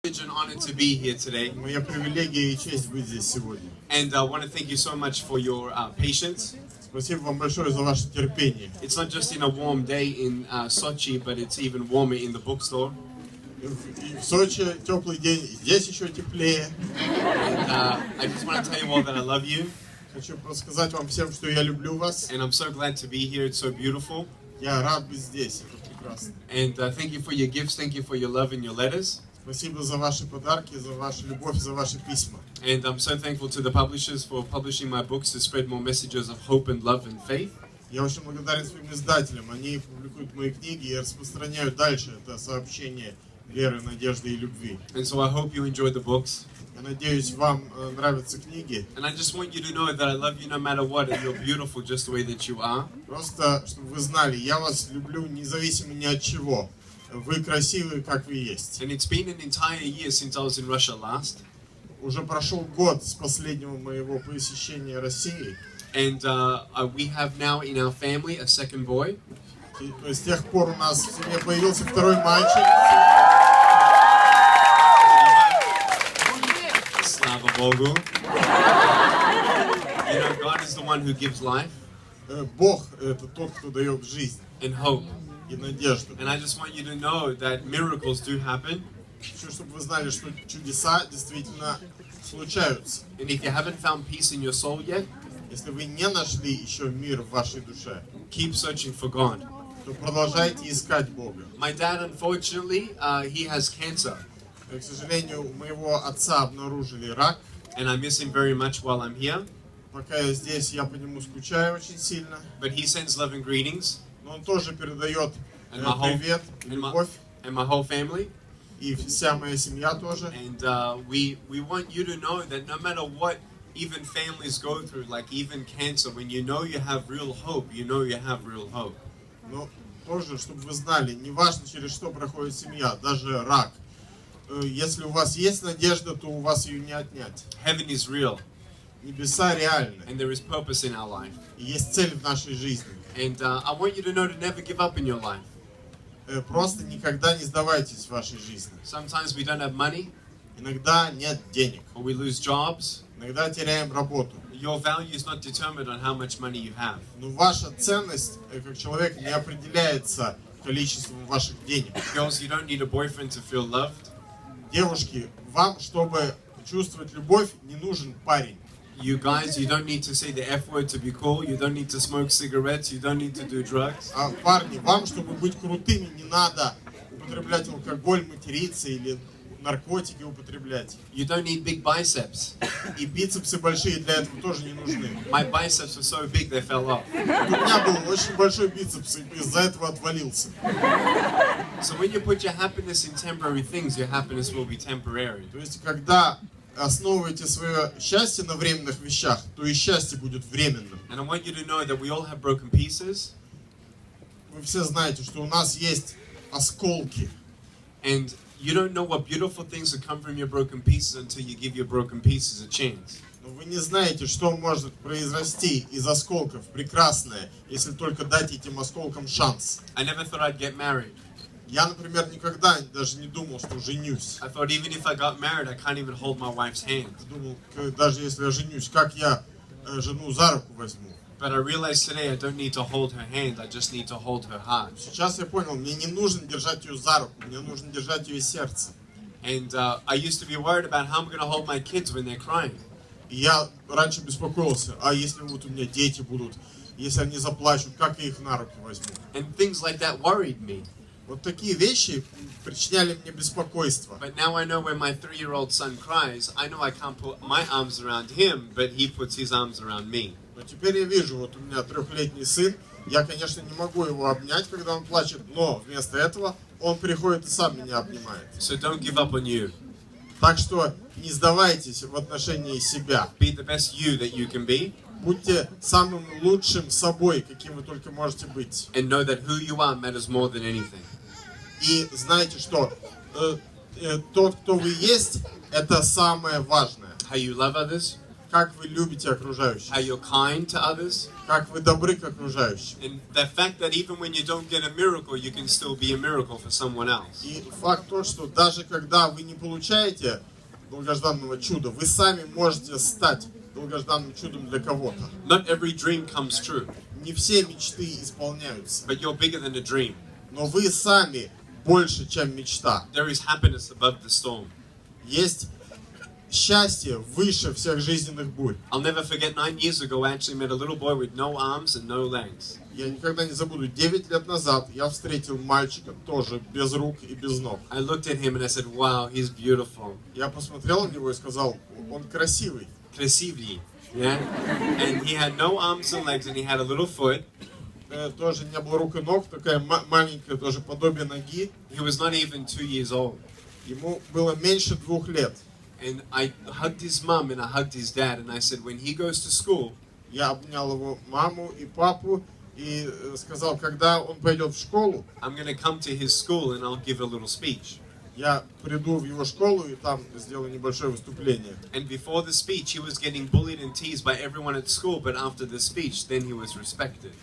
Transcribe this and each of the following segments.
An honor to be here today. Моя привилегия и честь быть здесь сегодня. And I want to thank you so much for your patience. Спасибо вам большое за ваше терпение. It's not just in a warm day in Sochi, but it's even warmer in the bookstore. В Сочи теплый день, здесь еще теплее. And I just want to tell you all that I love you. Хочу просто сказать вам всем, что я люблю вас. And I'm so glad to be here. It's so beautiful. Я рад быть здесь, это прекрасно. And thank you for your gifts. Thank you for your love and your letters. Спасибо за ваши подарки, за вашу любовь, за ваши письма. And I'm so thankful to the publishers for publishing my books to spread more messages of hope and love and faith. Я очень благодарен своим издателям. Они публикуют мои книги и распространяют дальше это сообщение веры, надежды и любви. And so I hope you enjoy the books. Я надеюсь, вам нравятся книги. And I just want you to know that I love you no matter what, and you're beautiful just the way that you are. Просто, чтобы вы знали, я вас люблю независимо ни от чего. Вы красивы, как вы есть. And it's been an entire year since I was in Russia last. Уже прошел год с последнего моего посещения России. And we have now in our family a second boy. И с тех пор у нас в семье появился второй мальчик. Slava Bogu. You know, God is the one who gives life. Бог — это тот, кто дает жизнь and hope. И надежду. And I just want you to know that miracles do happen. Хочу, чтобы вы знали, что чудеса действительно случаются. And if you haven't found peace in your soul yet, если вы не нашли еще мир в вашей душе, keep searching for God. То продолжайте искать Бога. My dad, unfortunately, he has cancer. К сожалению, у моего отца обнаружили рак. And I miss him very much while I'm here. Пока я здесь, я по нему скучаю очень сильно. But he sends love and greetings. Но он тоже передает привет, любовь. And my whole family. И вся моя семья тоже. And we want you to know that no matter what even families go through, like even cancer, when you know you have real hope, you know you have real hope. Но тоже, чтобы вы знали, неважно, через что проходит семья, даже рак. Если у вас есть надежда, то у вас ее не отнять. Heaven is real. Небеса реальны. And there is purpose in our life. И есть цель в нашей жизни. And I want you to know to never give up in your life. Просто никогда не сдавайтесь в вашей жизни. Sometimes we don't have money. Иногда нет денег. Or we lose jobs. Иногда теряем работу. Your value is not determined on how much money you have. Но ваша ценность как человека не определяется количеством ваших денег. Girls, you don't need a boyfriend to feel loved. Девушки, вам, чтобы чувствовать любовь, не нужен парень. You guys, you don't need to say the F word to be cool. You don't need to smoke cigarettes. You don't need to do drugs. А парни, вам, чтобы быть крутыми, не надо употреблять алкоголь, материться или наркотики употреблять. You don't need big biceps. И бицепсы большие для этого тоже не нужны. My biceps were so big they fell off. У меня был очень большой бицепс, и из-за этого отвалился. So when you put your happiness in temporary things, your happiness will be temporary. То есть, когда основываете свое счастье на временных вещах, то и счастье будет временным. And I want you to know that we all have broken pieces. Вы все знаете, что у нас есть осколки. And you don't know what beautiful things will come from your broken pieces until you give your broken pieces a chance. Но вы не знаете, что может произрасти из осколков прекрасное, если только дать этим осколкам шанс. I never thought I'd get married. Я, например, никогда даже не думал, что женюсь. I thought even if I got married, I can't even hold my wife's hand. Думал, даже если я женюсь, как я жену за руку возьму. But I realized today I don't need to hold her hand, I just need to hold her heart. Сейчас я понял, мне не нужно держать ее за руку, мне нужно держать ее сердце. And I used to be worried about how I'm going to hold my kids when they're crying. И я раньше беспокоился, а если вот у меня дети будут, если они заплачут, как я их на руки возьму? And things like that worried me. Вот такие вещи причиняли мне беспокойство. But now I know when my 3-year-old son cries, I know I can't put my arms around him, but he puts his arms around me. Но теперь я вижу, вот у меня 3-летний сын, я, конечно, не могу его обнять, когда он плачет, но вместо этого он приходит и сам меня обнимает. So don't give up on you. Так что не сдавайтесь в отношении себя. Be the best you that you can be. Будьте самым лучшим собой, каким вы только можете быть. And know that who you are matters more than anything. И знайте, что тот, кто вы есть, это самое важное. How you love others. как вы любите how окружающих, you're kind to others, как вы добры к окружающим. and the fact that even when you don't get a miracle, you can still be a miracle for someone else. И факт тот, что даже когда вы не получаете долгожданного чуда, вы сами можете стать долгожданным чудом для кого-то. Not every dream comes true, Не все мечты исполняются, but you're bigger than a dream. но вы сами больше, чем мечта. There is happiness above the storm. Есть счастье выше всех жизненных бурь. I'll never forget 9 years ago, I actually met a little boy with no arms and no legs. Я никогда не забуду, 9 лет назад я встретил мальчика тоже без рук и без ног. I looked at him and I said, wow, he's beautiful. Я посмотрел на него и сказал, он красивый. Красивый. Yeah? And he had no arms and legs and he had a little foot. Тоже не было рук и ног, такая маленькая тоже подобие ноги. He was not even 2 years old. Ему было меньше 2 лет. And I hugged his mom and I hugged his dad and I said, when he goes to school, Я обнял его маму и папу и сказал, когда он пойдет в школу, I'm going to come to his school and I'll give a little speech. я приду в его школу и там сделаю небольшое выступление. And before the speech, he was getting bullied and teased by everyone at school, but after the speech, then he was respected.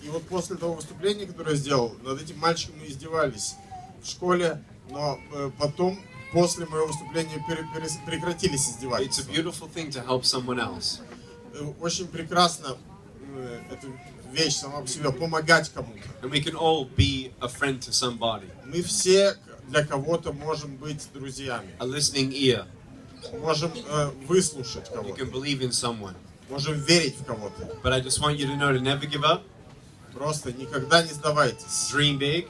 И вот после того выступления, которое я сделал, над этим мальчиком мы издевались в школе, но потом, после моего выступления, прекратились It's a издевательства. beautiful thing to help someone else. Очень прекрасно эта вещь сама по себе, помогать кому-то. And we can all be a friend to somebody, Мы все для кого-то можем быть друзьями, a listening ear. можем выслушать You кого-то, can believe in someone. можем верить в кого-то. But I just want you to know to never give up, Просто никогда не сдавайтесь. dream big,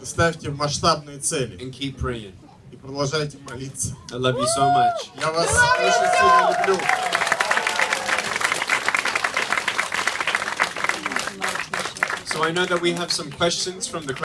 Ставьте масштабные цели and keep praying. и продолжайте молиться. I love you so much. Я вас очень сильно люблю. So I know that we have some questions from the